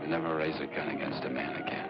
Never raise a gun against a man again.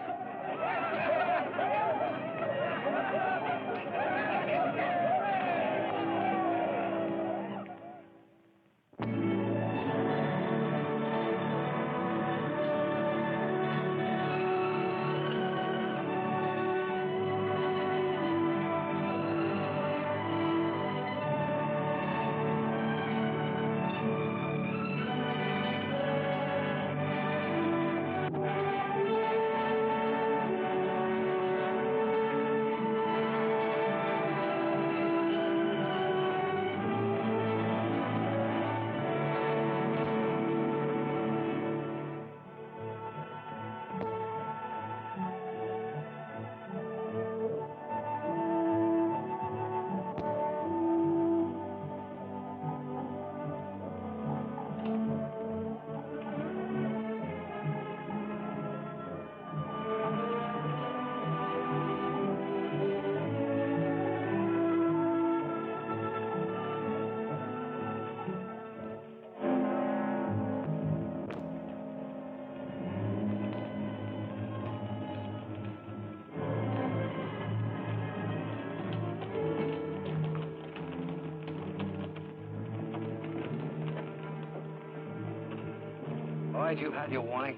Boys, you've had your warning.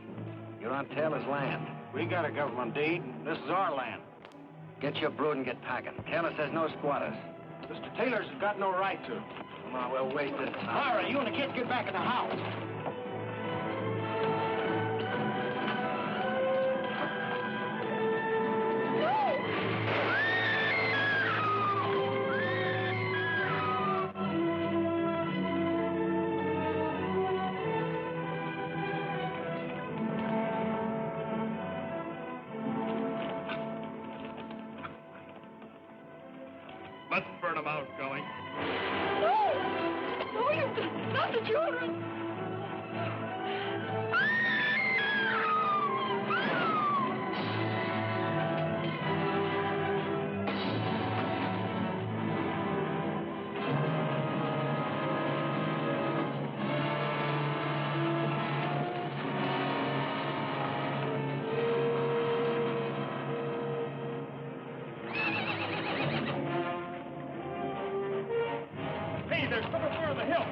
You're on Taylor's land. We got a government deed, and this is our land. Get your brood and get packing. Taylor says no squatters. Mr. Taylor's got no right to. Come on, we're wasting time. All right, you and the kids get back in the house. Let's burn them out, Gully. No! No, you not the children! Hey, there's someone over the hill.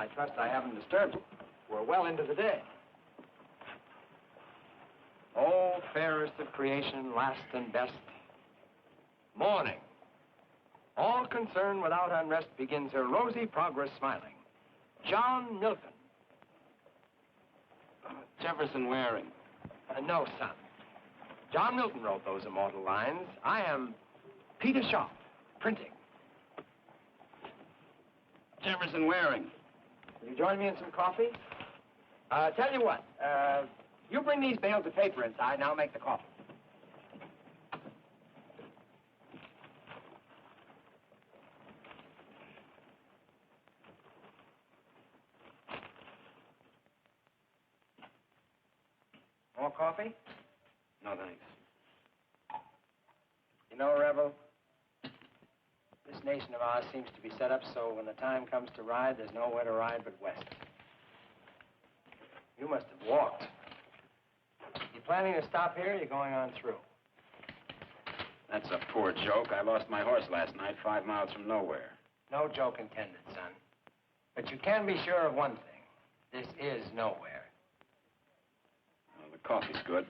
I trust I haven't disturbed you. We're well into the day. Oh, fairest of creation, last and best. Morning. All concern without unrest begins her rosy progress smiling. John Milton. Jefferson Waring. No, son. John Milton wrote those immortal lines. I am Peter Sharp, printing. Jefferson Waring. Will you join me in some coffee? Tell you what, you bring these bales of paper inside and I'll make the coffee. More coffee? No, thanks. You know, Rebel, this nation of ours seems to be set up so when the time comes to ride, there's nowhere to ride but west. You must have walked. You planning to stop here or you going on through? That's a poor joke. I lost my horse last night 5 miles from nowhere. No joke intended, son. But you can be sure of one thing. This is nowhere. Well, the coffee's good.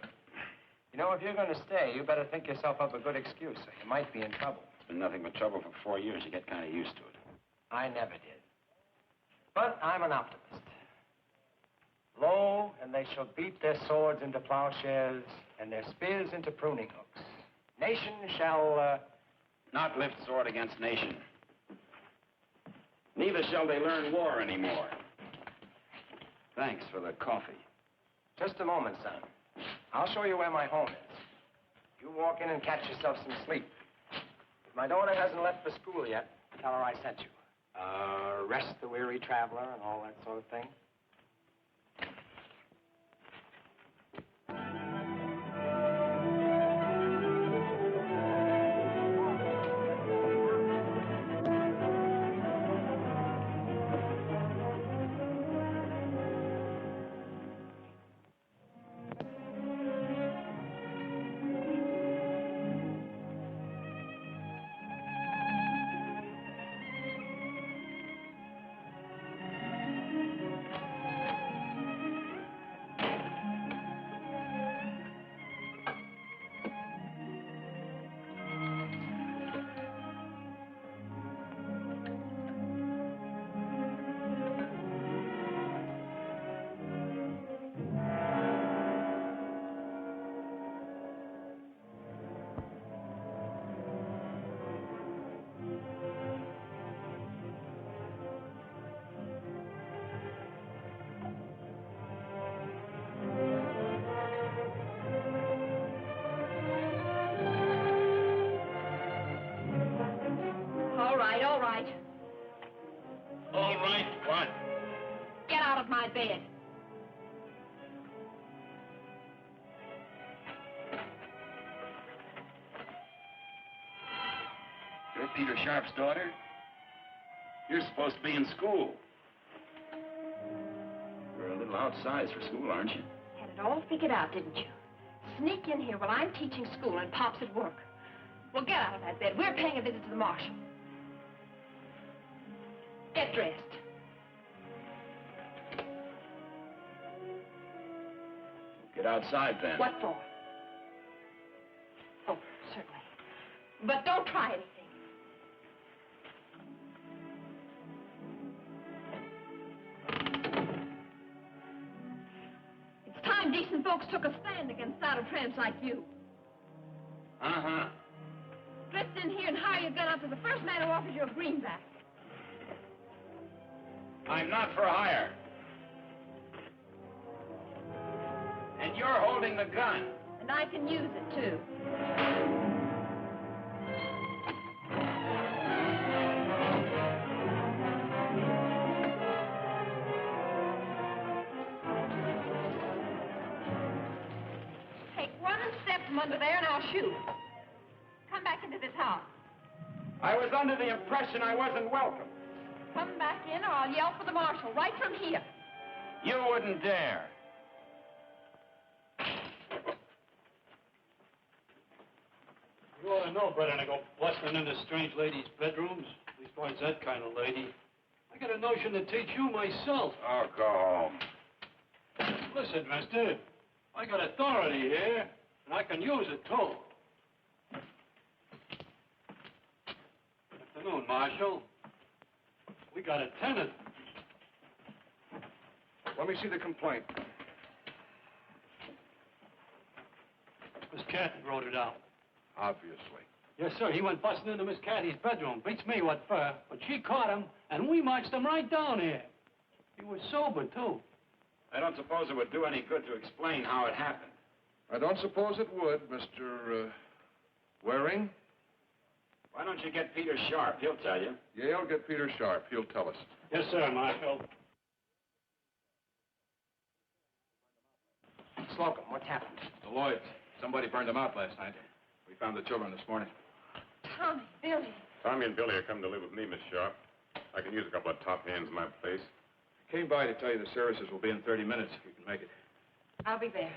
You know, if you're going to stay, you better think yourself up a good excuse, or you might be in trouble. It's been nothing but trouble for 4 years. You get kind of used to it. I never did. But I'm an optimist. Lo, and they shall beat their swords into plowshares and their spears into pruning hooks. Nation shall, Not lift sword against nation. Neither shall they learn war anymore. Thanks for the coffee. Just a moment, son. I'll show you where my home is. You walk in and catch yourself some sleep. If my daughter hasn't left for school yet, tell her I sent you. Rest the weary traveler and all that sort of thing. All right, what? Get out of my bed. You're Peter Sharp's daughter? You're supposed to be in school. You're a little outsized for school, aren't you? Had it all figured out, didn't you? Sneak in here while I'm teaching school and Pop's at work. Well, get out of that bed. We're paying a visit to the marshal. Get dressed. Get outside, then. What for? Oh, certainly. But don't try anything. It's time decent folks took a stand against saddle tramps like you. Uh-huh. Drift in here and hire your gun out to the first man who offers you a greenback. I'm not for hire. And you're holding the gun. And I can use it, too. Take one step from under there and I'll shoot. Come back into this house. I was under the impression I wasn't welcome. Come back in or I'll yell for the marshal right from here. You wouldn't dare. You ought to know better than to go bustling into strange ladies' bedrooms. Leastwise, that kind of lady. I got a notion to teach you myself. Oh, go home. Listen, mister, I got authority here, and I can use it, too. Good afternoon, Marshal. We got a tenant. Let me see the complaint. Miss Cathy wrote it out. Obviously. Yes, sir. He went busting into Miss Cathy's bedroom. Beats me what for. But she caught him, and we marched him right down here. He was sober, too. I don't suppose it would do any good to explain how it happened. I don't suppose it would, Mr. Waring. Why don't you get Peter Sharp? He'll tell you. Yale, get Peter Sharp. He'll tell us. Yes, sir, Marshal. Slocum, what's happened? The Lloyds. Somebody burned them out last night. We found the children this morning. Tommy, Billy. Tommy and Billy are coming to live with me, Miss Sharp. I can use a couple of top hands in my place. Came by to tell you the services will be in 30 minutes if you can make it. I'll be there.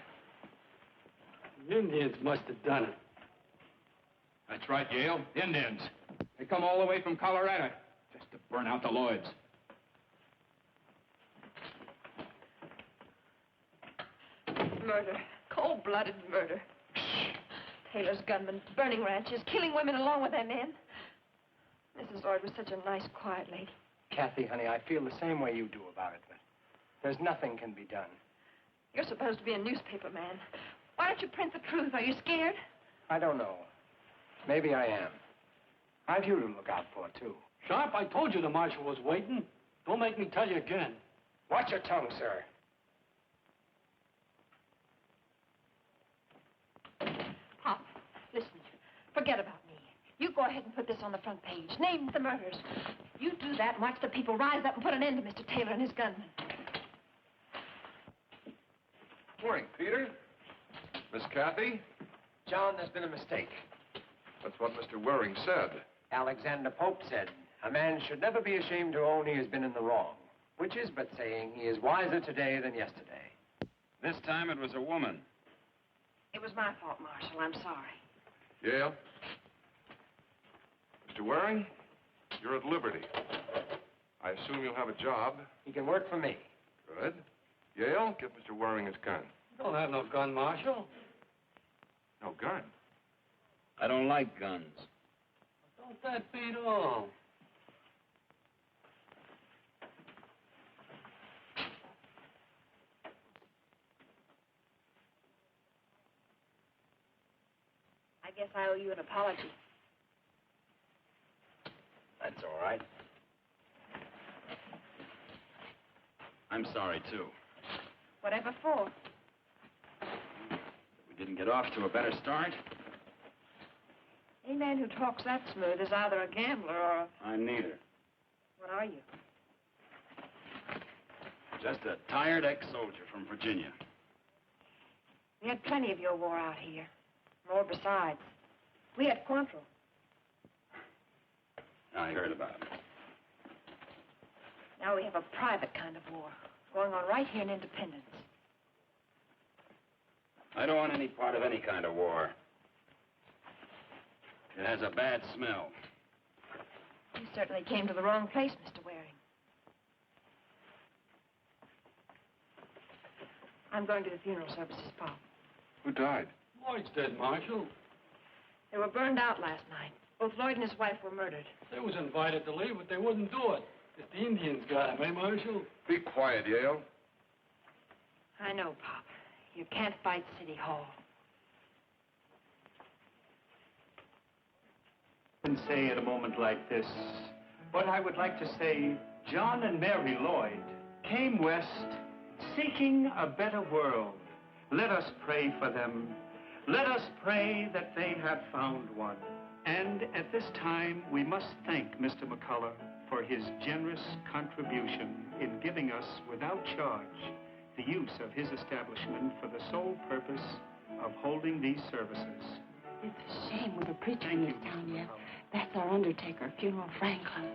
The Indians must have done it. That's right, Yale. Indians. They come all the way from Colorado just to burn out the Lloyds. Murder. Cold-blooded murder. Taylor's gunmen, burning ranches, killing women along with their men. Mrs. Lloyd was such a nice, quiet lady. Kathy, honey, I feel the same way you do about it, but there's nothing can be done. You're supposed to be a newspaper man. Why don't you print the truth? Are you scared? I don't know. Maybe I am. I've you to look out for, too. Sharp, I told you the marshal was waiting. Don't make me tell you again. Watch your tongue, sir. Pop, listen. Forget about me. You go ahead and put this on the front page. Name the murders. You do that and watch the people rise up and put an end to Mr. Taylor and his gunmen. Morning, Peter. Miss Kathy. John, there's been a mistake. That's what Mr. Waring said. Alexander Pope said, a man should never be ashamed to own he has been in the wrong, which is but saying he is wiser today than yesterday. This time it was a woman. It was my fault, Marshal. I'm sorry. Yale. Mr. Waring, you're at liberty. I assume you'll have a job. He can work for me. Good. Yale, give Mr. Waring his gun. Don't have no gun, Marshal. No gun? I don't like guns. Don't that beat all? I guess I owe you an apology. That's all right. I'm sorry, too. Whatever for? We didn't get off to a better start. Any man who talks that smooth is either a gambler or a... I'm neither. What are you? Just a tired ex-soldier from Virginia. We had plenty of your war out here. More besides. We had Quantrill. I heard about it. Now we have a private kind of war going on right here in Independence. I don't want any part of any kind of war. It has a bad smell. You certainly came to the wrong place, Mr. Waring. I'm going to the funeral services, Pop. Who died? Lloyd's dead, Marshal. They were burned out last night. Both Lloyd and his wife were murdered. They was invited to leave, but they wouldn't do it. If the Indians got him, eh, Marshal? Be quiet, Yale. I know, Pop. You can't fight City Hall. And say at a moment like this, what I would like to say, John and Mary Lloyd came west seeking a better world. Let us pray for them. Let us pray that they have found one. And at this time, we must thank Mr. McCullough for his generous contribution in giving us, without charge, the use of his establishment for the sole purpose of holding these services. It's a shame we were preaching in this town yet. That's our undertaker, Funeral Franklin.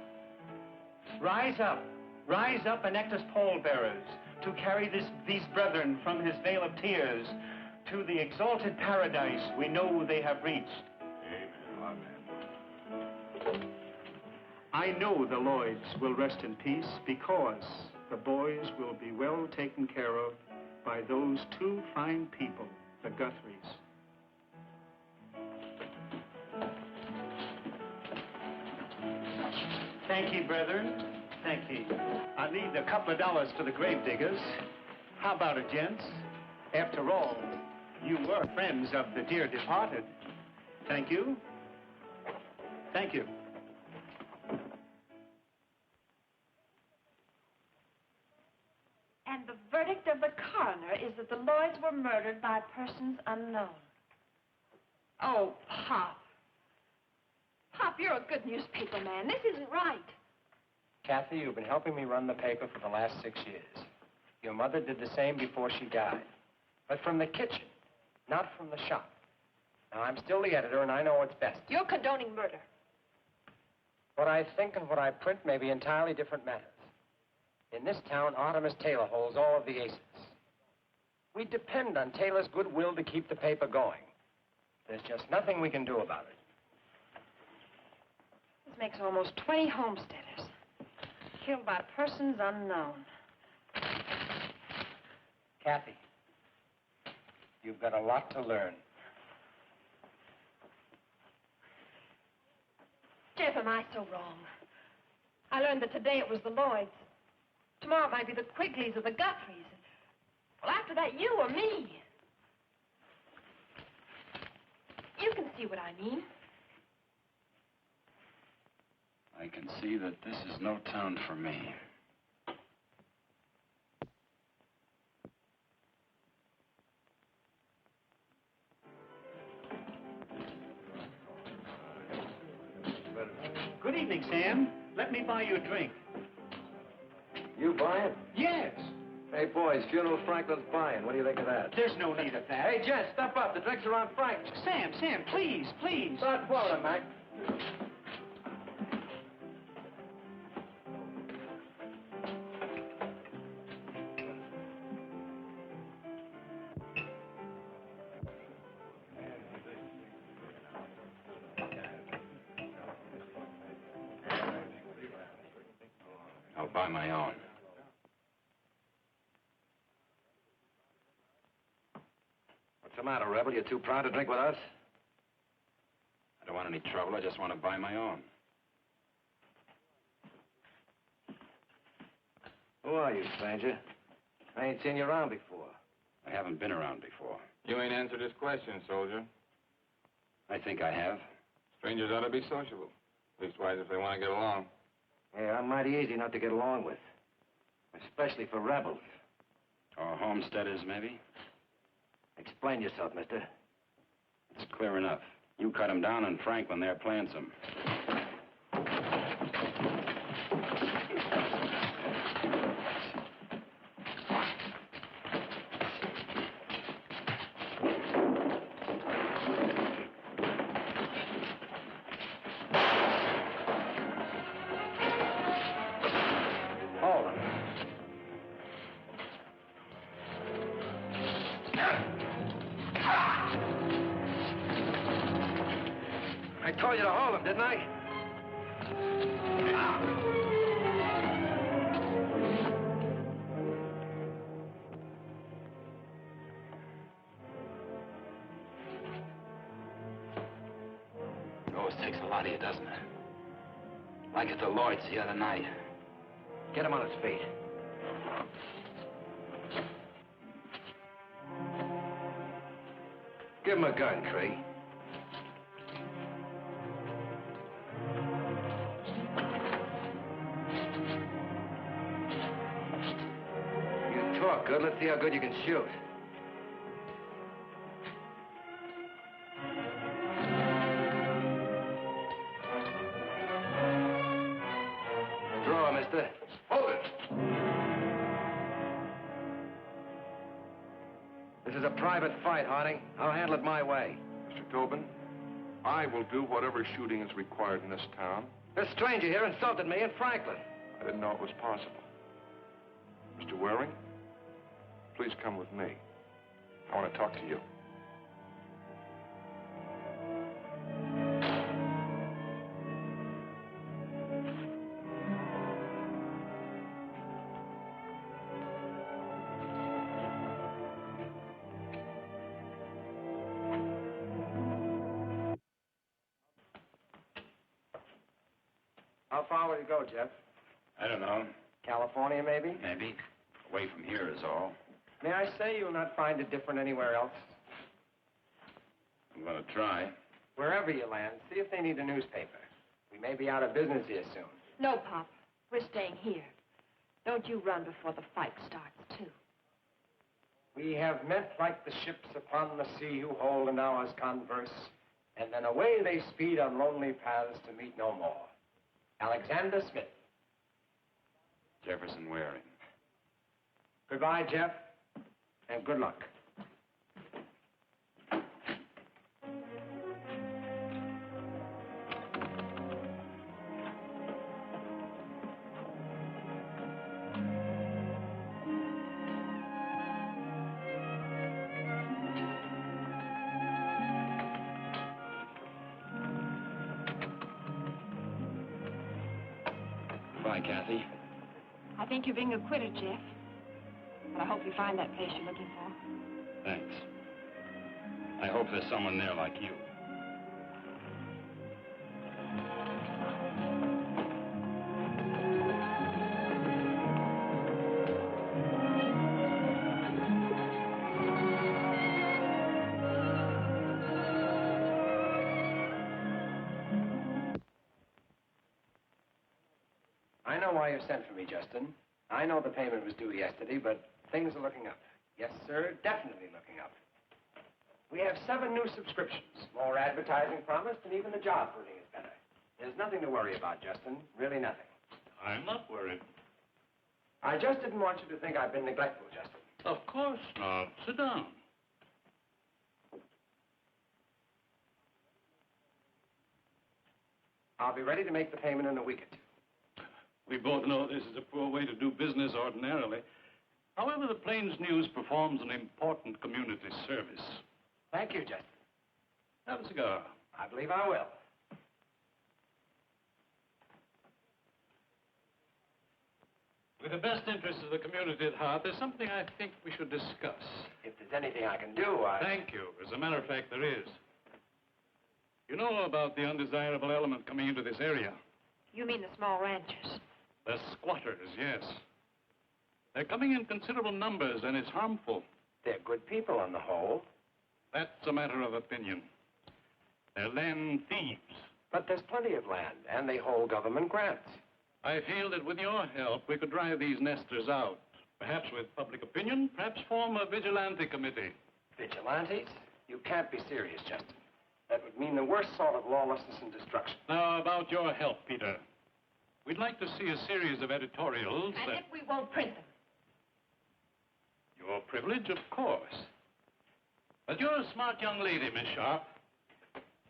Rise up and act as pallbearers to carry these brethren from his vale of tears to the exalted paradise we know they have reached. Amen. Amen. I know the Lloyds will rest in peace because the boys will be well taken care of by those two fine people, the Guthries. Thank ye, brethren. Thank ye. I need a couple of dollars for the grave diggers. How about it, gents? After all, you were friends of the dear departed. Thank you. Thank you. And the verdict of the coroner is that the Lloyds were murdered by persons unknown. Oh, Pop. Pop, you're a good newspaper man. This isn't right. Kathy, you've been helping me run the paper for the last 6 years. Your mother did the same before she died. But from the kitchen, not from the shop. Now, I'm still the editor, and I know what's best. You're condoning murder. What I think and what I print may be entirely different matters. In this town, Artemis Taylor holds all of the aces. We depend on Taylor's goodwill to keep the paper going. There's just nothing we can do about it. This makes almost 20 homesteaders. Killed by persons unknown. Kathy, you've got a lot to learn. Jeff, am I so wrong? I learned that today it was the Lloyds. Tomorrow it might be the Quigleys or the Guthries. Well, after that, you or me. You can see what I mean. I can see that this is no town for me. Good evening, Sam. Let me buy you a drink. You buying? Yes. Hey, boys, funeral Franklin's buying. What do you think of that? There's no need of that. Hey, Jen, step up. The drinks are on Frank. Sam, please, please. Start pouring, Mac. I'll buy my own. What's the matter, Rebel? You too proud to drink with us? I don't want any trouble. I just want to buy my own. Who are you, stranger? I ain't seen you around before. I haven't been around before. You ain't answered his question, soldier. I think I have. Strangers ought to be sociable. Leastwise, if they want to get along. Hey, I'm mighty easy not to get along with. Especially for rebels. Or homesteaders, maybe? Explain yourself, mister. It's clear enough. You cut them down in Franklin. They're playing some. I told you to hold him, didn't I? It always takes a lot of you, doesn't it? Like at the Lloyds the other night. Get him on his feet. Give him a gun, Cree. You talk good. Let's see how good you can shoot. Draw, mister. Hold it. This is a private fight, Harding. I'll handle it my way. Mr. Tobin, I will do whatever shooting is required in this town. This stranger here insulted me in Franklin. I didn't know it was possible. Mr. Waring, please come with me. I want to talk to you. How far would it go, Jeff? I don't know. California, maybe? Maybe. Away from here is all. May I say you'll not find it different anywhere else? I'm going to try. Wherever you land, see if they need a newspaper. We may be out of business here soon. No, Pop. We're staying here. Don't you run before the fight starts, too. We have met like the ships upon the sea who hold an hour's converse, and then away they speed on lonely paths to meet no more. Alexander Smith. Jefferson Waring. Goodbye, Jeff, and good luck. Goodbye, Kathy. I think you're being acquitted, Jeff. But I hope you find that place you're looking for. Thanks. I hope there's someone there like you. I know why you sent for me, Justin. I know the payment was due yesterday, but things are looking up. Yes, sir, definitely looking up. We have 7 new subscriptions, more advertising promised, and even the job footing is better. There's nothing to worry about, Justin. Really nothing. I'm not worried. I just didn't want you to think I've been neglectful, Justin. Of course not. Sit down. I'll be ready to make the payment in a week or 2. We both know this is a poor way to do business ordinarily. However, the Plains News performs an important community service. Thank you, Justin. Have a cigar. I believe I will. With the best interests of the community at heart, there's something I think we should discuss. If there's anything I can do, I... Thank you. As a matter of fact, there is. You know about the undesirable element coming into this area? You mean the small ranchers? The squatters, yes. They're coming in considerable numbers, and it's harmful. They're good people on the whole. That's a matter of opinion. They're land thieves. But there's plenty of land, and they hold government grants. I feel that with your help, we could drive these nesters out. Perhaps with public opinion, perhaps form a vigilante committee. Vigilantes? You can't be serious, Justin. That would mean the worst sort of lawlessness and destruction. Now, about your help, Peter. We'd like to see a series of editorials And if we won't print them? Your privilege, of course. But you're a smart young lady, Miss Sharp.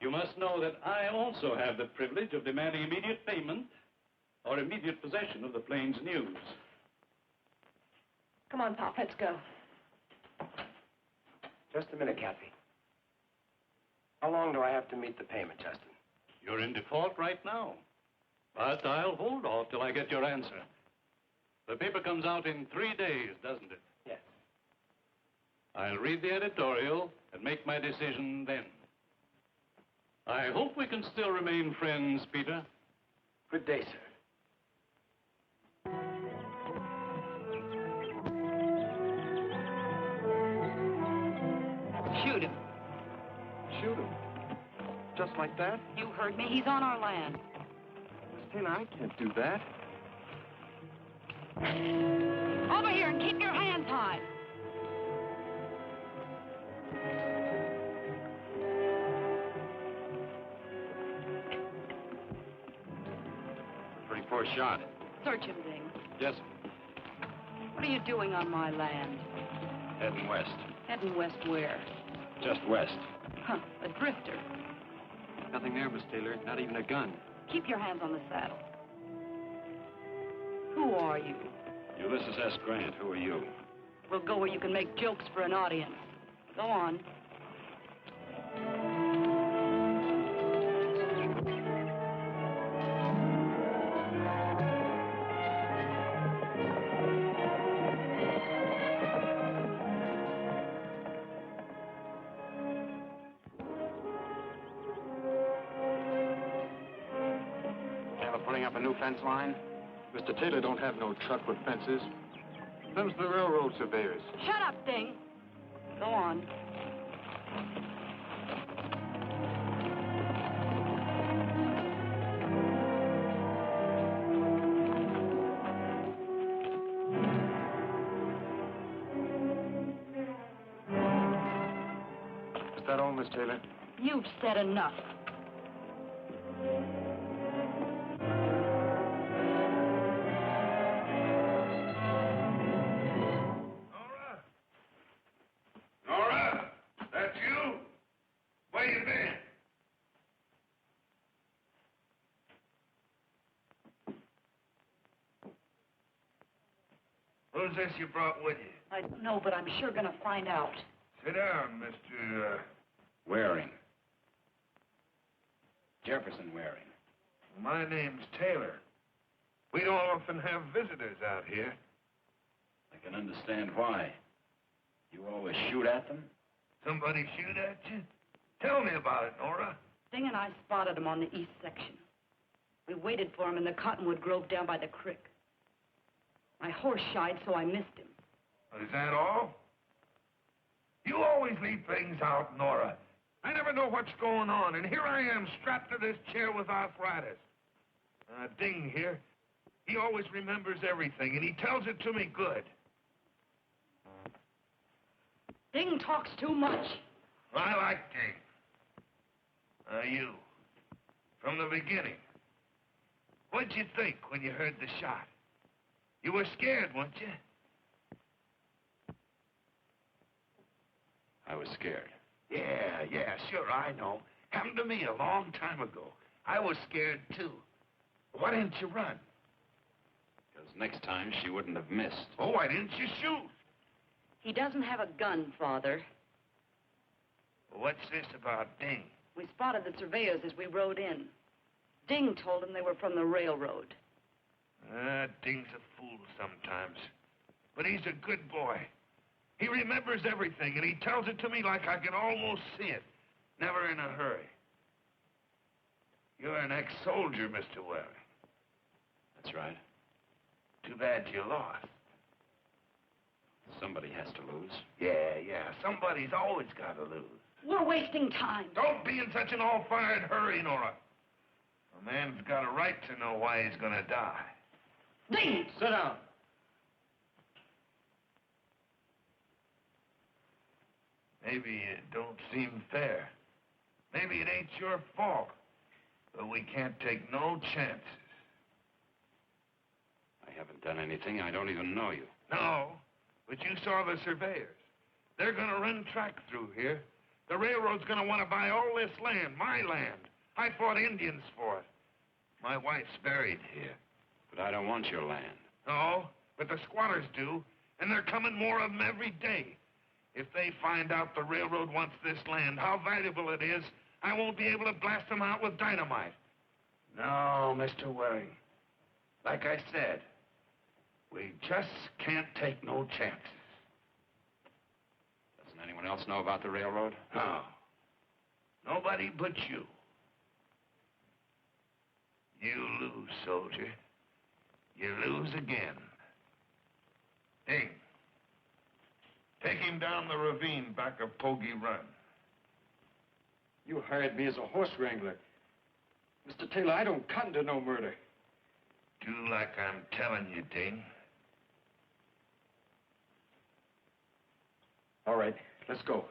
You must know that I also have the privilege of demanding immediate payment or immediate possession of the Plains News. Come on, Pop, let's go. Just a minute, Kathy. How long do I have to meet the payment, Justin? You're in default right now. But I'll hold off till I get your answer. The paper comes out in 3 days, doesn't it? Yes. I'll read the editorial and make my decision then. I hope we can still remain friends, Peter. Good day, sir. Shoot him. Shoot him. Just like that? You heard me. He's on our land. Miss Taylor, I can't do that. Over here and keep your hands high. Pretty poor shot. Search him, Ding. Yes, What are you doing on my land? heading west. Heading west where? Just west. Huh, a drifter. Nothing there, Miss Taylor. Not even a gun. Keep your hands on the saddle. Who are you? Ulysses S. Grant. Who are you? We'll go where you can make jokes for an audience. Go on. up a new fence line? Mr. Taylor don't have no truck with fences. Them's the railroad surveyors. Shut up, Ding. Go on. Is that all, Miss Taylor? You've said enough. Nora, that's you? Where you been? Who's this you brought with you? I don't know, but I'm sure gonna find out. Sit down, Mr. Waring. Jefferson Waring. My name's Taylor. We don't often have visitors out here. I can understand why. You always shoot at them? Somebody shoot at you? Tell me about it, Nora. Ding and I spotted him on the east section. We waited for him in the cottonwood grove down by the creek. My horse shied, so I missed him. Is that all? You always leave things out, Nora. I never know what's going on, and here I am strapped to this chair with arthritis. Ding here, he always remembers everything, and he tells it to me good. Ding talks too much. I like Ding. You, from the beginning, what'd you think when you heard the shot? You were scared, weren't you? I was scared. Yeah, sure, I know. Happened to me a long time ago. I was scared, too. Why didn't you run? Because next time she wouldn't have missed. Oh, why didn't you shoot? He doesn't have a gun, Father. What's this about Ding? We spotted the surveyors as we rode in. Ding told him they were from the railroad. Ding's a fool sometimes. But he's a good boy. He remembers everything, and he tells it to me like I can almost see it. Never in a hurry. You're an ex-soldier, Mr. Waring. That's right. Too bad you lost. Somebody has to lose. Yeah. Somebody's always got to lose. We're wasting time. Don't be in such an all-fired hurry, Nora. A man's got a right to know why he's gonna die. Ding! Sit down. Maybe it don't seem fair. Maybe it ain't your fault. But we can't take no chances. I haven't done anything. I don't even know you. No, but you saw the surveyors. They're gonna run track through here. The railroad's gonna want to buy all this land, my land. I fought Indians for it. My wife's buried here. But I don't want your land. No, but the squatters do, and they're coming more of them every day. If they find out the railroad wants this land, how valuable it is, I won't be able to blast them out with dynamite. No, Mr. Waring. Like I said, we just can't take no chances. Doesn't anyone else know about the railroad? No. Nobody but you. You lose, soldier. You lose again. Ding. Take him down the ravine back of Pogey Run. You hired me as a horse wrangler. Mr. Taylor, I don't cotton to no murder. Do like I'm telling you, Ding. All right, let's go.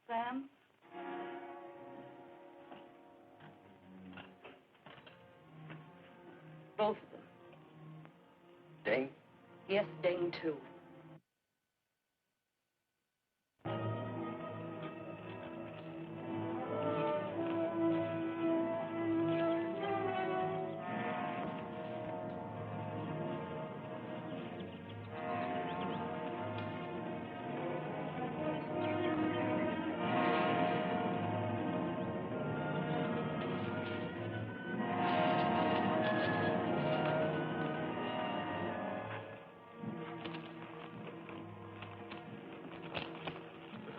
Sam? Both of them. Ding? Yes, Ding, too.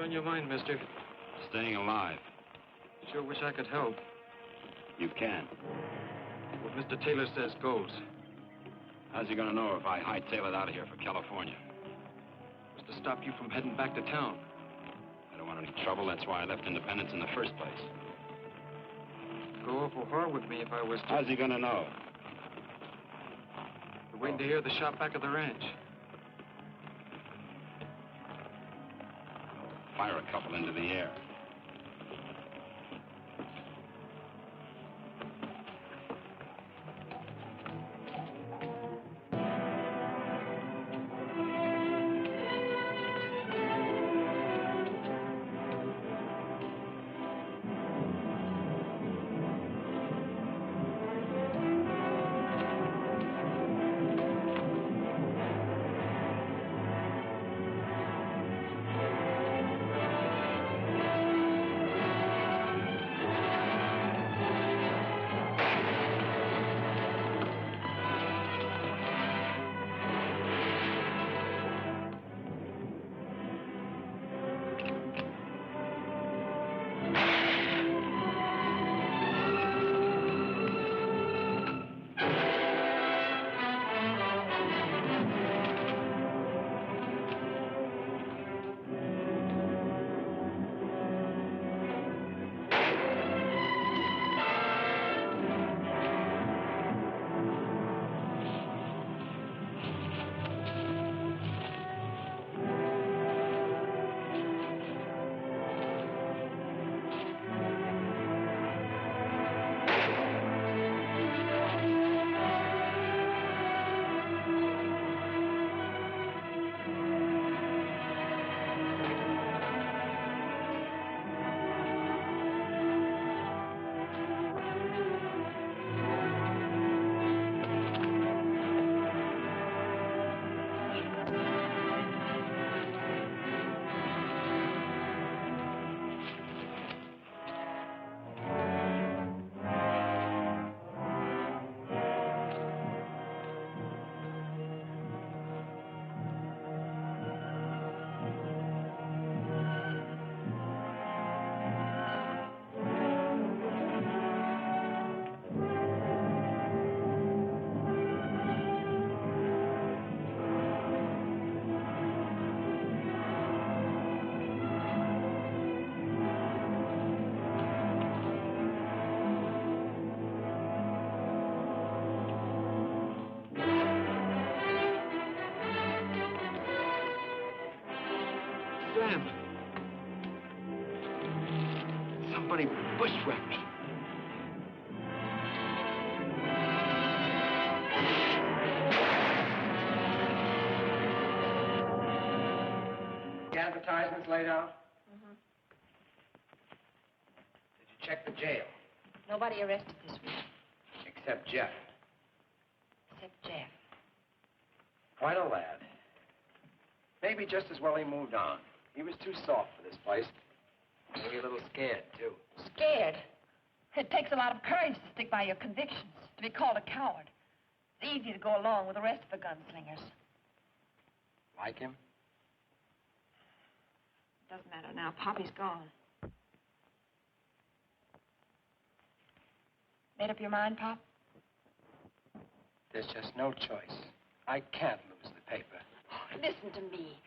on your mind, mister? Staying alive. Sure wish I could help. You can. What Mr. Taylor says goes. How's he gonna know if I hightail it out of here for California? Was to stop you from heading back to town. I don't want any trouble. That's why I left Independence in the first place. Go awful hard with me if I was to... How's he gonna know? We're waiting to hear the shot back of the ranch. Fire a couple into the air. Sam! Somebody bushwhacked me. The advertisements laid out? Mm-hmm. Did you check the jail? Nobody arrested this week. Except Jeff. Except Jeff. Quite a lad. Maybe just as well he moved on. He was too soft for this place. Maybe a little scared, too. Scared? It takes a lot of courage to stick by your convictions, to be called a coward. It's easy to go along with the rest of the gunslingers. Like him? Doesn't matter now. Poppy's gone. Made up your mind, Pop? There's just no choice. I can't lose the paper. Oh, listen to me.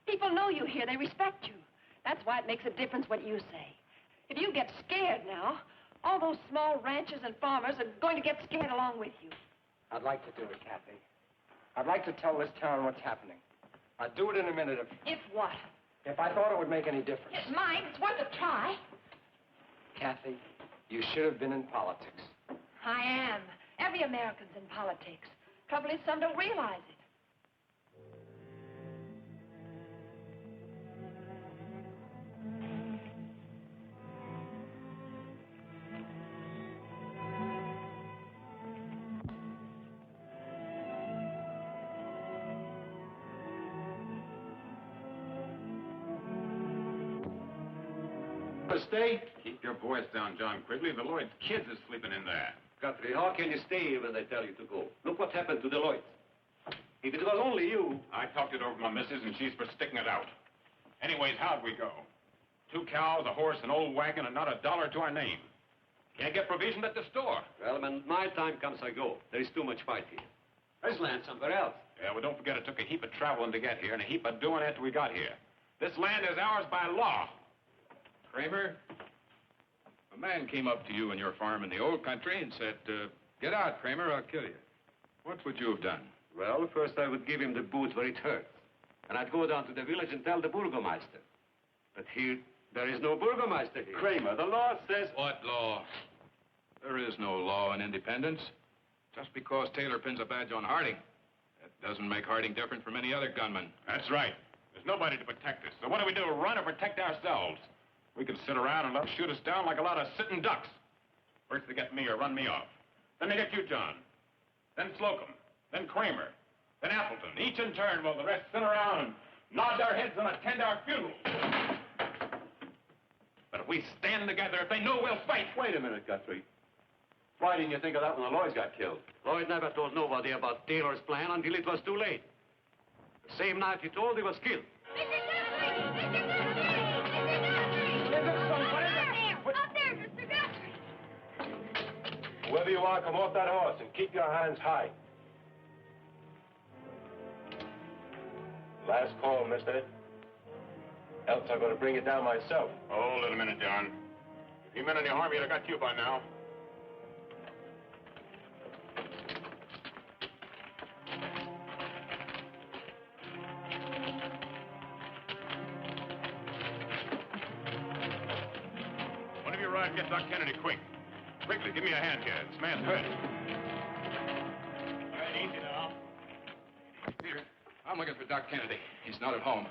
People know you here. They respect you. That's why it makes a difference what you say. If you get scared now, all those small ranchers and farmers are going to get scared along with you. I'd like to do it, Kathy. I'd like to tell this town what's happening. I'd do it in a minute If what? if I thought it would make any difference. It might. It's worth a try. Kathy, you should have been in politics. I am. Every American's in politics. Trouble is, some don't realize it. Stay? Keep your voice down, John Quigley. The Lloyd's kids is sleeping in there. Guthrie, how can you stay when they tell you to go? Look what happened to the Lloyds. If it was only you... I talked it over with my missus, and she's for sticking it out. Anyways, how'd we go? 2 cows, a horse, an old wagon, and not a dollar to our name. Can't get provisions at the store. Well, when my time comes, I go. There's too much fight here. There's land somewhere else. Yeah, well, don't forget it took a heap of traveling to get here and a heap of doing after we got here. This land is ours by law. Kramer, a man came up to you in your farm in the old country and said, get out, Kramer, I'll kill you. What would you have done? Well, first I would give him the boots where it hurts. And I'd go down to the village and tell the burgomaster. But here, there is no burgomaster here. Kramer, the law says... What law? There is no law in independence. Just because Taylor pins a badge on Harding, that doesn't make Harding different from any other gunman. That's right. There's nobody to protect us. So what do? Run or protect ourselves? We can sit around and let them shoot us down like a lot of sitting ducks. First they get me or run me off. Then they get you, John. Then Slocum. Then Kramer. Then Appleton. Each in turn while the rest sit around and nod their heads and attend our funeral. But if we stand together, if they know we'll fight... Wait a minute, Guthrie. Why didn't you think of that when the Lloyds got killed? Lloyd never told nobody about Taylor's plan until it was too late. The same night he told, he was killed. Up there, Mr. Guthrie! Whoever you are, come off that horse and keep your hands high. Last call, mister. Else I'm going to bring it down myself. Hold it a minute, John. If you meant any harm, he'd have got you by now. One of you ride, get Doc Kennedy quick. Quickly, give me a hand here. This man's hurt. All right, easy now. Peter, I'm looking for Doc Kennedy. He's not at home.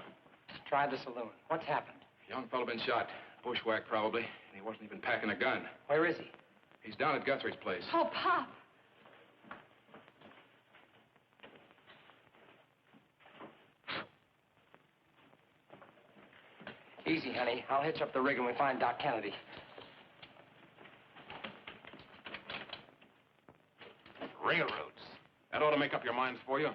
Try the saloon. What's happened? Young fellow been shot. Bushwhack, probably. And he wasn't even packing a gun. Where is he? He's down at Guthrie's place. Oh, Pop. Easy, honey. I'll hitch up the rig when we find Doc Kennedy. Railroads. That ought to make up your minds for you.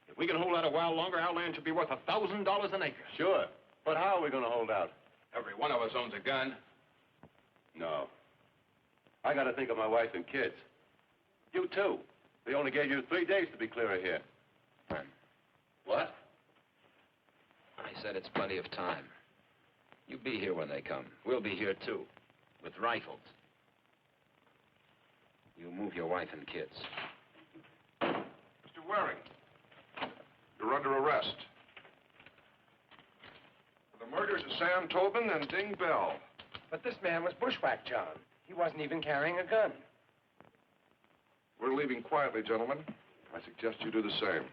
If we can hold out a while longer, our land should be worth $1,000 an acre. Sure. But how are we going to hold out? Every one of us owns a gun. No. I got to think of my wife and kids. You, too. They only gave you 3 days to be clear of here. What? I said it's plenty of time. You be here when they come. We'll be here, too, with rifles. You move your wife and kids. Mr. Waring, you're under arrest. For the murders of Sam Tobin and Ding Bell. But this man was bushwhacked, John. He wasn't even carrying a gun. We're leaving quietly, gentlemen. I suggest you do the same.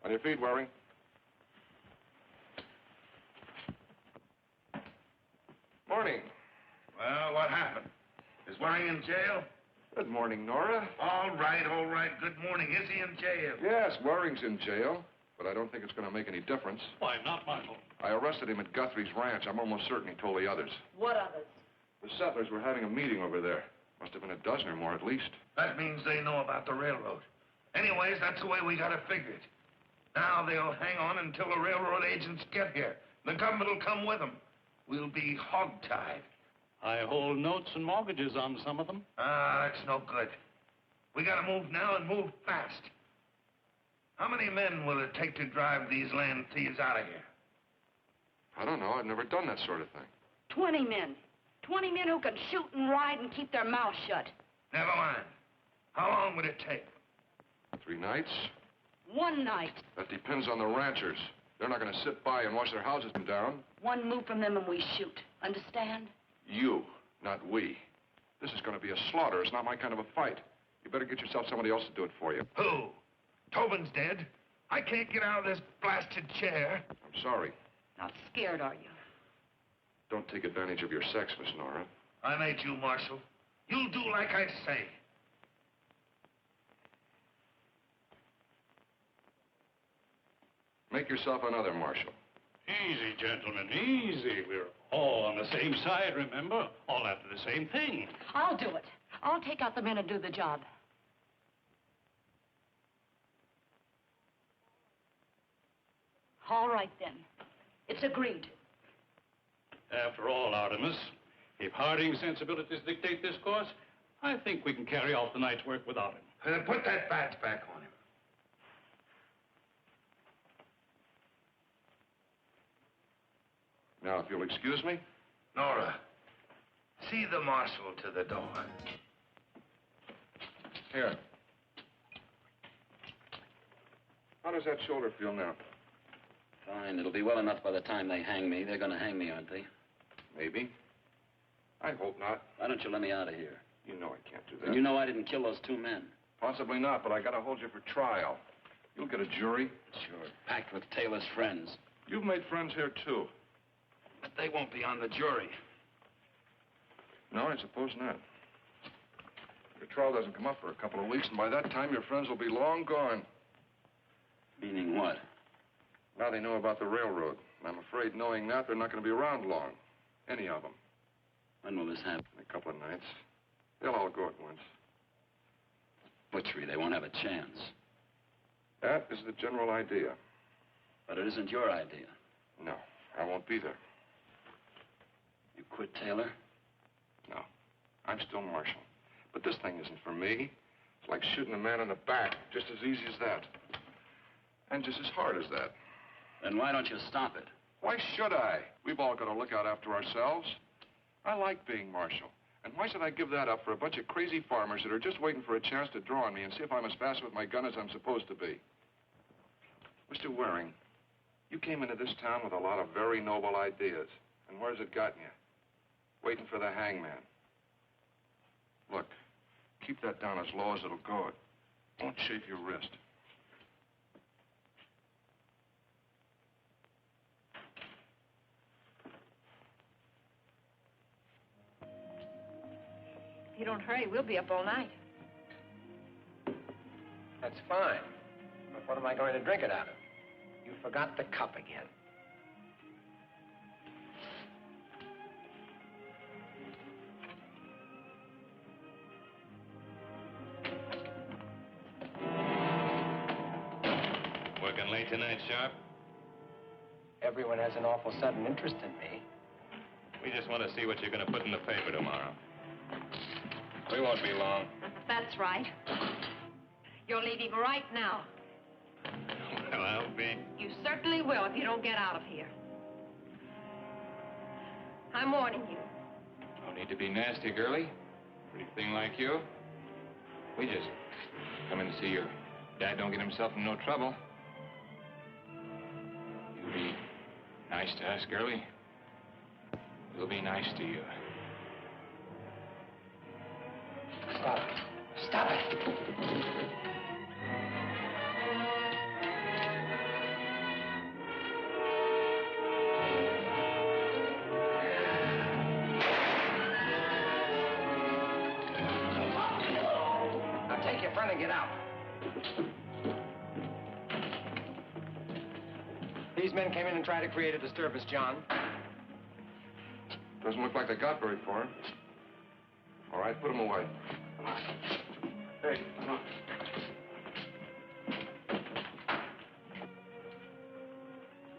On your feet, Waring. Morning. Well, what happened? Is Waring in jail? Good morning, Nora. All right, all right. Good morning. Is he in jail? Yes, Waring's in jail, but I don't think it's going to make any difference. Why not, Michael? I arrested him at Guthrie's ranch. I'm almost certain he told the others. What others? The settlers were having a meeting over there. Must have been a dozen or more at least. That means they know about the railroad. Anyways, that's the way we got it figured. Now they'll hang on until the railroad agents get here. The government will come with them. We'll be hogtied. I hold notes and mortgages on some of them. Ah, that's no good. We gotta move now and move fast. How many men will it take to drive these land thieves out of here? I don't know. I've never done that sort of thing. 20 men. 20 men who can shoot and ride and keep their mouths shut. Never mind. How long would it take? 3 nights? 1 night. That depends on the ranchers. They're not going to sit by and watch their houses burn down. 1 move from them and we shoot. Understand? You, not we. This is going to be a slaughter. It's not my kind of a fight. You better get yourself somebody else to do it for you. Who? Tobin's dead. I can't get out of this blasted chair. I'm sorry. Not scared, are you? Don't take advantage of your sex, Miss Nora. I made you, Marshal. You'll do like I say. Make yourself another, Marshal. Easy, gentlemen, easy. We're all on the same side, remember? All after the same thing. I'll do it. I'll take out the men and do the job. All right, then. It's agreed. After all, Artemis, if Harding's sensibilities dictate this course, I think we can carry off the night's work without him. Put that badge back on him. Now, if you'll excuse me. Nora, see the marshal to the door. Here. How does that shoulder feel now? Fine. It'll be well enough by the time they hang me. They're going to hang me, aren't they? Maybe. I hope not. Why don't you let me out of here? You know I can't do that. And you know I didn't kill those two men. Possibly not, but I gotta hold you for trial. You'll get a jury. Sure. Packed with Taylor's friends. You've made friends here, too. But they won't be on the jury. No, I suppose not. Your trial doesn't come up for a couple of weeks, and by that time, your friends will be long gone. Meaning what? Now they know about the railroad. And I'm afraid, knowing that, they're not going to be around long. Any of them. When will this happen? In a couple of nights. They'll all go at once. Butchery, they won't have a chance. That is the general idea. But it isn't your idea. No, I won't be there. You quit Taylor? No, I'm still marshal. But this thing isn't for me. It's like shooting a man in the back, just as easy as that. And just as hard as that. Then why don't you stop it? Why should I? We've all got to look out after ourselves. I like being marshal. And why should I give that up for a bunch of crazy farmers that are just waiting for a chance to draw on me and see if I'm as fast with my gun as I'm supposed to be? Mr. Waring, you came into this town with a lot of very noble ideas. And where's it gotten you? Waiting for the hangman. Look, keep that down as low as it'll go. Don't chafe your wrist. If you don't hurry, we'll be up all night. That's fine. But what am I going to drink it out of? You forgot the cup again. Working late tonight, Sharp? Everyone has an awful sudden interest in me. We just want to see what you're going to put in the paper tomorrow. We won't be long. That's right. You're leaving right now. Well, I'll be. You certainly will if you don't get out of here. I'm warning you. Don't need to be nasty, girlie. Pretty thing like you. We just come in to see your dad don't get himself in no trouble. You be nice to us, girlie. We'll be nice to you. Stop it. Stop it. Now take your friend and get out. These men came in and tried to create a disturbance, John. Doesn't look like they got very far. All right, put them away. Come on. Hey, come on.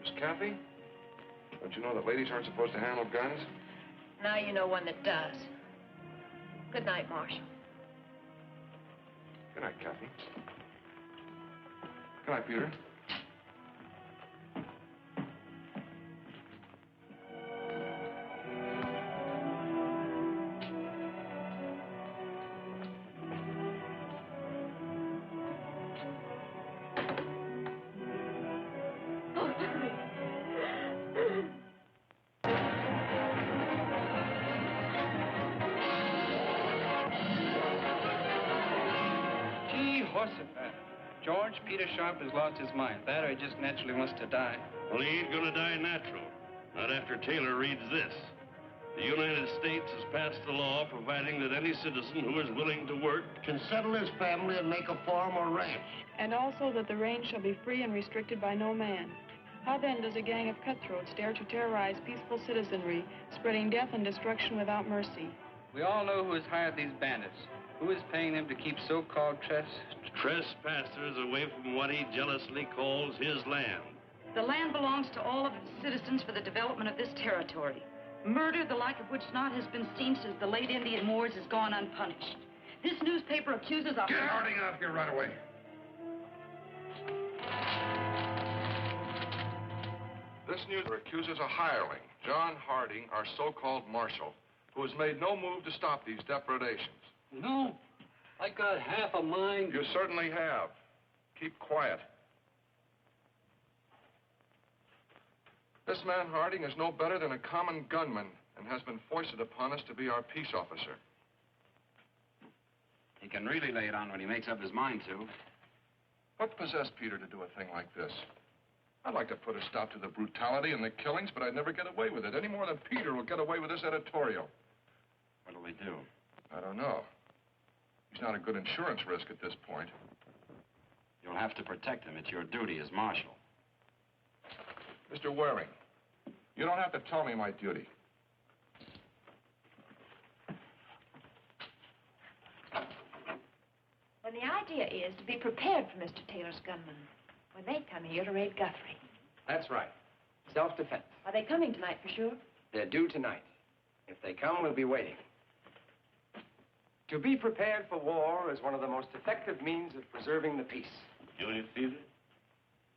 Miss Kathy, don't you know that ladies aren't supposed to handle guns? Now you know one that does. Good night, Marshal. Good night, Kathy. Good night, Peter. George, Peter Sharp has lost his mind. That or he just naturally wants to die. Well, he ain't gonna die natural. Not after Taylor reads this. The United States has passed a law providing that any citizen who is willing to work can settle his family and make a farm or ranch. And also that the range shall be free and restricted by no man. How then does a gang of cutthroats dare to terrorize peaceful citizenry, spreading death and destruction without mercy? We all know who has hired these bandits. Who is paying them to keep so-called trespassers away from what he jealously calls his land? The land belongs to all of its citizens for the development of this territory. Murder, the like of which not has been seen since the late Indian wars, has gone unpunished. This newspaper accuses a... Get Harding out of here right away. This newspaper accuses a hireling, John Harding, our so-called marshal, who has made no move to stop these depredations. No, I got half a mind. You certainly have. Keep quiet. This man Harding is no better than a common gunman and has been foisted upon us to be our peace officer. He can really lay it on when he makes up his mind to. What possessed Peter to do a thing like this? I'd like to put a stop to the brutality and the killings, but I'd never get away with it, any more than Peter will get away with this editorial. What'll we do? I don't know. He's not a good insurance risk at this point. You'll have to protect him. It's your duty as marshal. Mr. Waring, you don't have to tell me my duty. And the idea is to be prepared for Mr. Taylor's gunmen when they come here to raid Guthrie. That's right. Self-defense. Are they coming tonight for sure? They're due tonight. If they come, we'll be waiting. To be prepared for war is one of the most effective means of preserving the peace. Julius Caesar?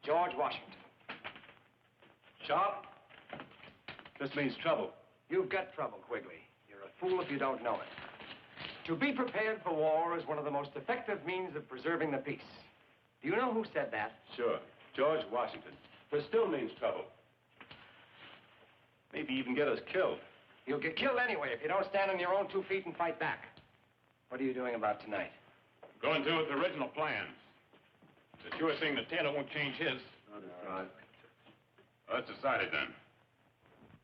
George Washington. Sharp? This means trouble. You've got trouble, Quigley. You're a fool if you don't know it. To be prepared for war is one of the most effective means of preserving the peace. Do you know who said that? Sure. George Washington. But still means trouble. Maybe even get us killed. You'll get killed anyway if you don't stand on your own 2 feet and fight back. What are you doing about tonight? Going through with the original plans. It's a sure thing that Taylor won't change his. Right. Well, that's decided then.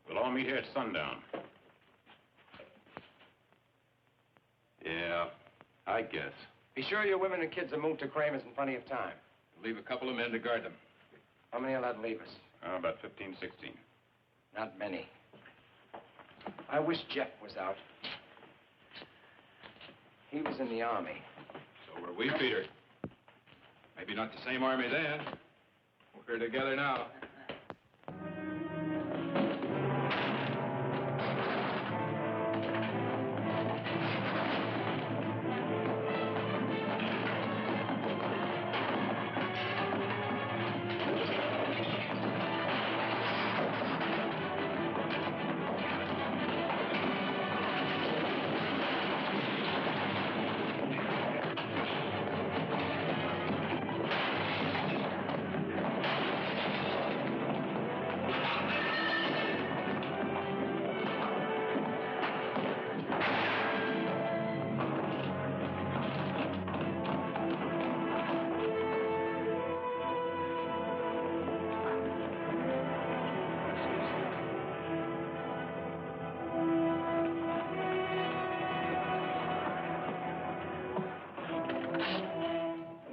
We'll all meet here at sundown. Yeah, I guess. Be sure your women and kids are moved to Kramer's in plenty of time. We'll leave a couple of men to guard them. How many will that leave us? About 15, 16. Not many. I wish Jeff was out. He was in the army. So were we, Peter. Maybe not the same army then. We're together now.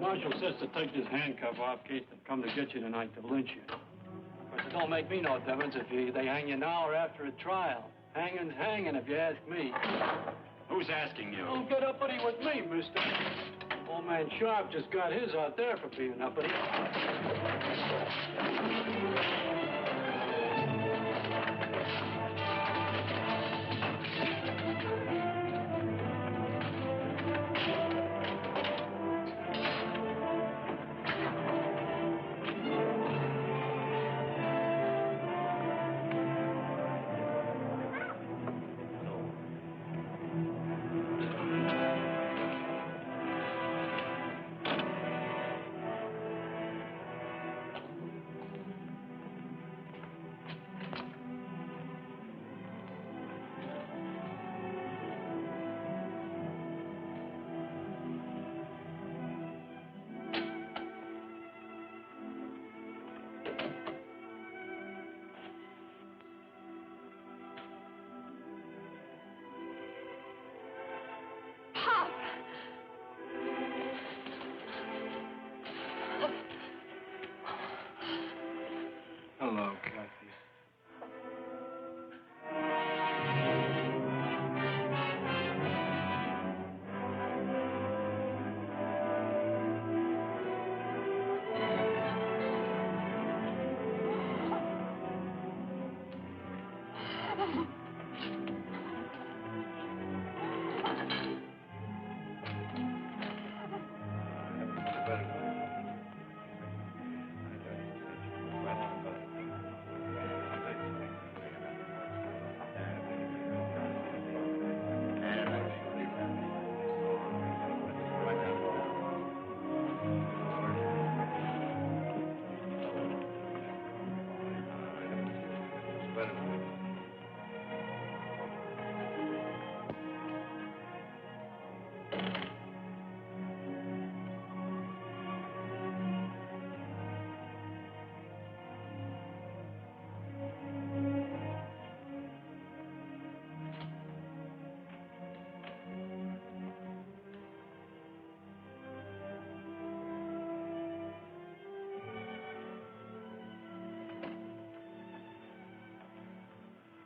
Marshal says to take this handcuff off in case they come to get you tonight to lynch you. Of course, it don't make me no difference if they hang you now or after a trial. Hanging's hanging, if you ask me. Who's asking you? Don't get uppity with me, mister. Old man Sharp just got his out there for being uppity.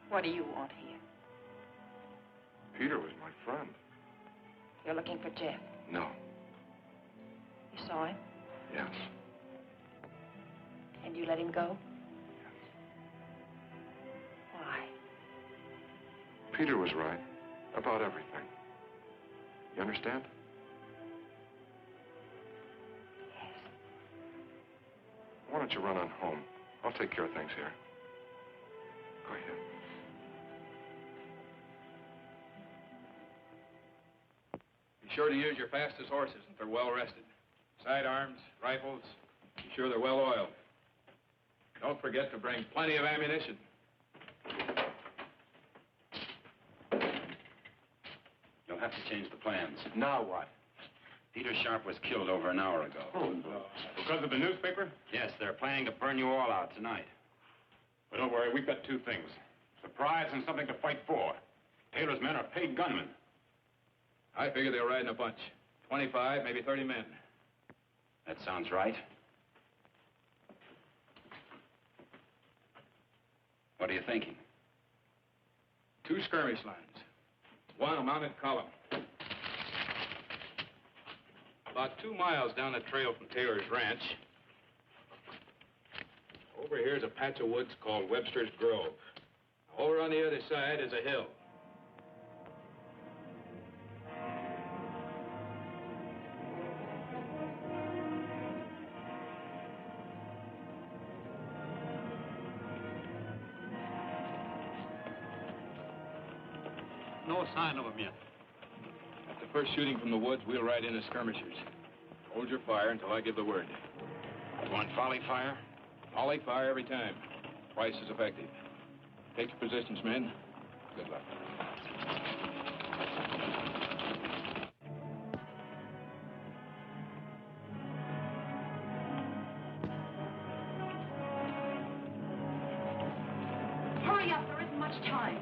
What do you want here? Peter was my friend. You're looking for Jeff. No. You saw him? Yes. And you let him go? Why? Peter was right about everything. You understand? Yes. Why don't you run on home? I'll take care of things here. Go ahead. Be sure to use your fastest horses if they're well rested. Sidearms, rifles, be sure they're well oiled. Don't forget to bring plenty of ammunition. You'll have to change the plans. Now what? Peter Sharp was killed over an hour ago. Oh, no. Because of the newspaper? Yes, they're planning to burn you all out tonight. But don't worry, we've got two things. Surprise and something to fight for. Taylor's men are paid gunmen. I figure they'll ride in a bunch. 25, maybe 30 men. That sounds right. What are you thinking? 2 skirmish lines. 1 a mounted column. About 2 miles down the trail from Taylor's ranch, over here's a patch of woods called Webster's Grove. Over on the other side is a hill. No sign of him yet. At the first shooting from the woods, we'll ride in as skirmishers. Hold your fire until I give the word. You want volley fire? Volley fire every time. Twice as effective. Take your positions, men. Good luck. Hurry up, there isn't much time.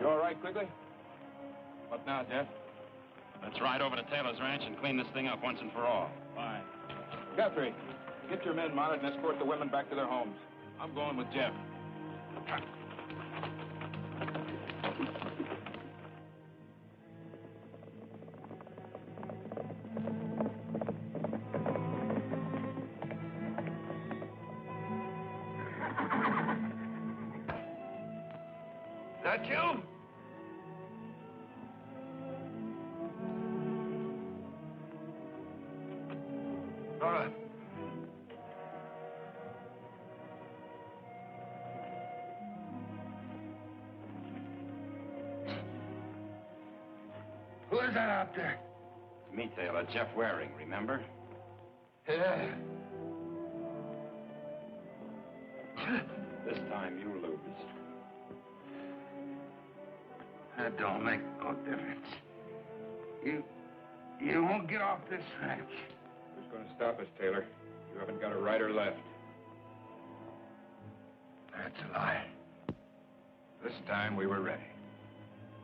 You all right, Quigley? What now, Jeff? Let's ride over to Taylor's ranch and clean this thing up once and for all. Fine. Guthrie, get your men mounted and escort the women back to their homes. I'm going with Jeff. that you? Nora. Who is that out there? It's me, Taylor. Jeff Waring, remember? Yeah. This time you lose. That don't make no difference. You won't get off this ranch. Who's going to stop us, Taylor? You haven't got a right or left. That's a lie. This time we were ready.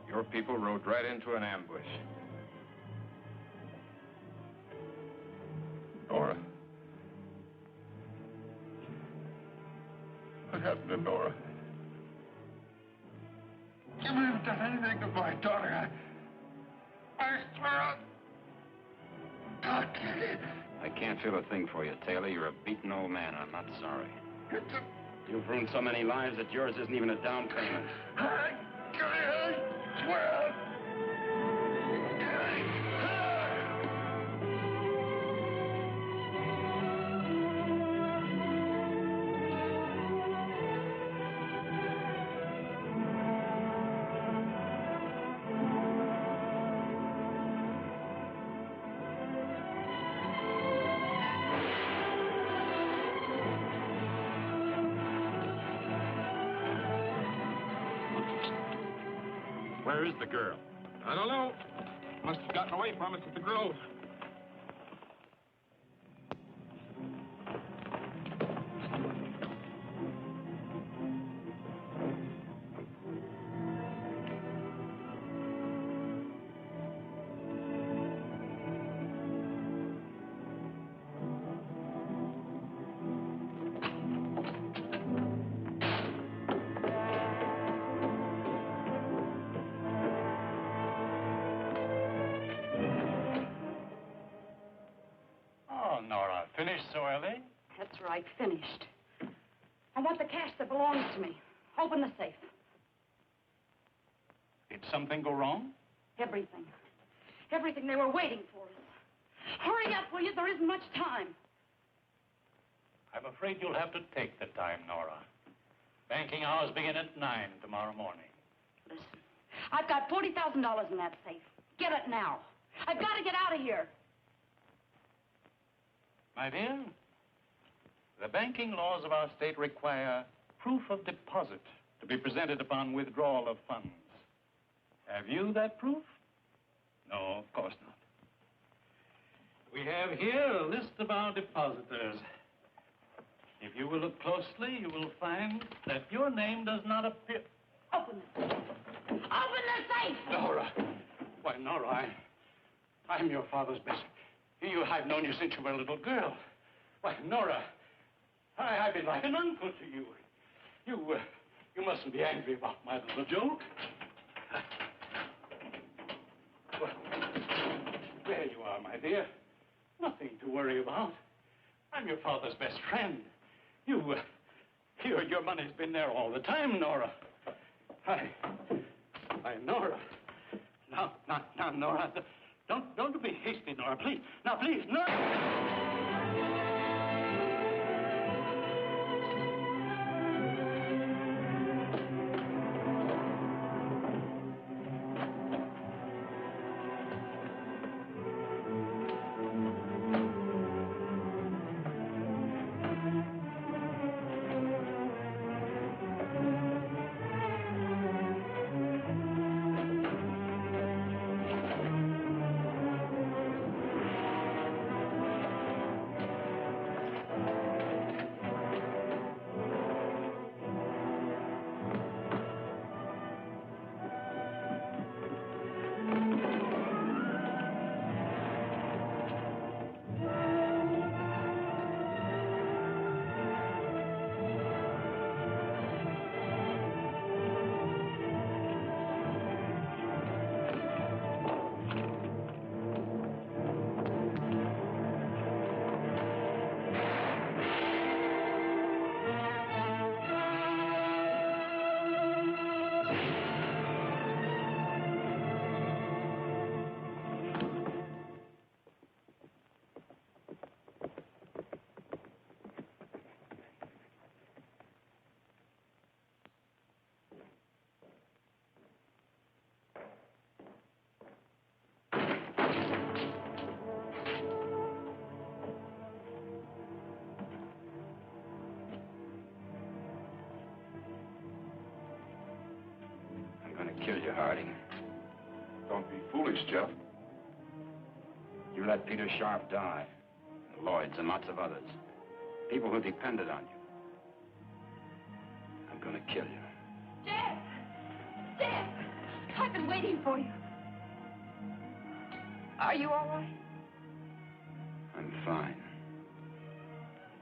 Your people rode right into an ambush. Nora. What happened to Nora? You haven't done anything to my daughter. I swear I'll kill you. I can't feel a thing for you, Taylor. You're a beaten old man. I'm not sorry. You've ruined so many lives that yours isn't even a down payment. I swear. Where is the girl? I don't know. Must have gotten away from us at the Grove. Nora, finished so early? That's right, finished. I want the cash that belongs to me. Open the safe. Did something go wrong? Everything. Everything. They were waiting for us. Hurry up, will you? There isn't much time. I'm afraid you'll have to take the time, Nora. Banking hours begin at 9 tomorrow morning. Listen, I've got $40,000 in that safe. Get it now. I've got to get out of here. My dear, the banking laws of our state require proof of deposit to be presented upon withdrawal of funds. Have you that proof? No, of course not. We have here a list of our depositors. If you will look closely, you will find that your name does not appear. Open the safe. Open the safe! Nora. Why, Nora, I'm your father's best. I've known you since you were a little girl. Why, Nora, I've been like an uncle to you. You mustn't be angry about my little joke. Well, there you are, my dear. Nothing to worry about. I'm your father's best friend. Your money's been there all the time, Nora. Hi, Nora. Now, Nora, don't be hasty, Nora, please. Now, please, Nora. kill you, Harding. Don't be foolish, Jeff. You let Peter Sharp die. The Lloyds and lots of others. People who depended on you. I'm gonna kill you. Jeff! Jeff! I've been waiting for you. Are you all right? I'm fine.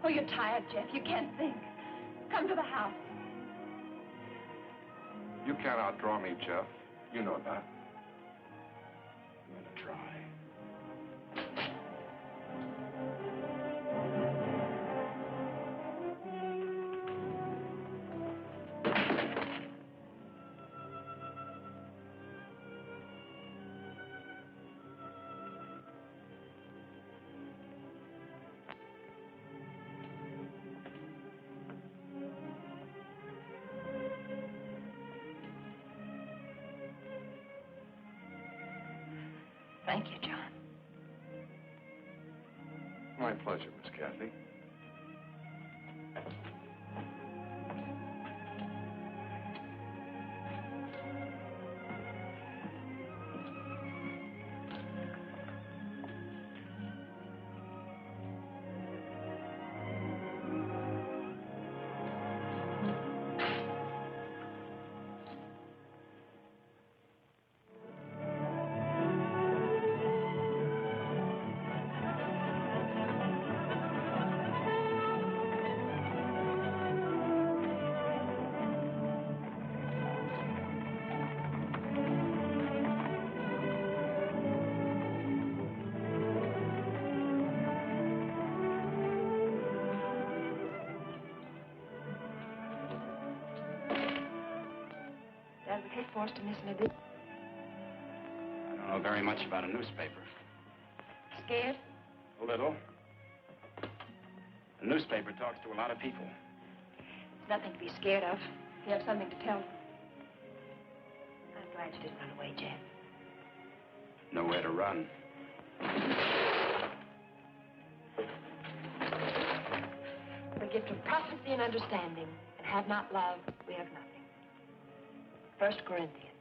Oh, you're tired, Jeff. You can't think. Come to the house. You can't outdraw me, Jeff. You know that. I'm gonna try. Thank you, John. My pleasure, Miss Kathy. Dad, was he forced to miss an edition? I don't know very much about a newspaper. Scared? A little. A newspaper talks to a lot of people. There's nothing to be scared of. You have something to tell them. I'm glad you didn't run away, Jeff. Nowhere to run. The gift of prophecy and understanding, and have not love, we have nothing. 1 Corinthians.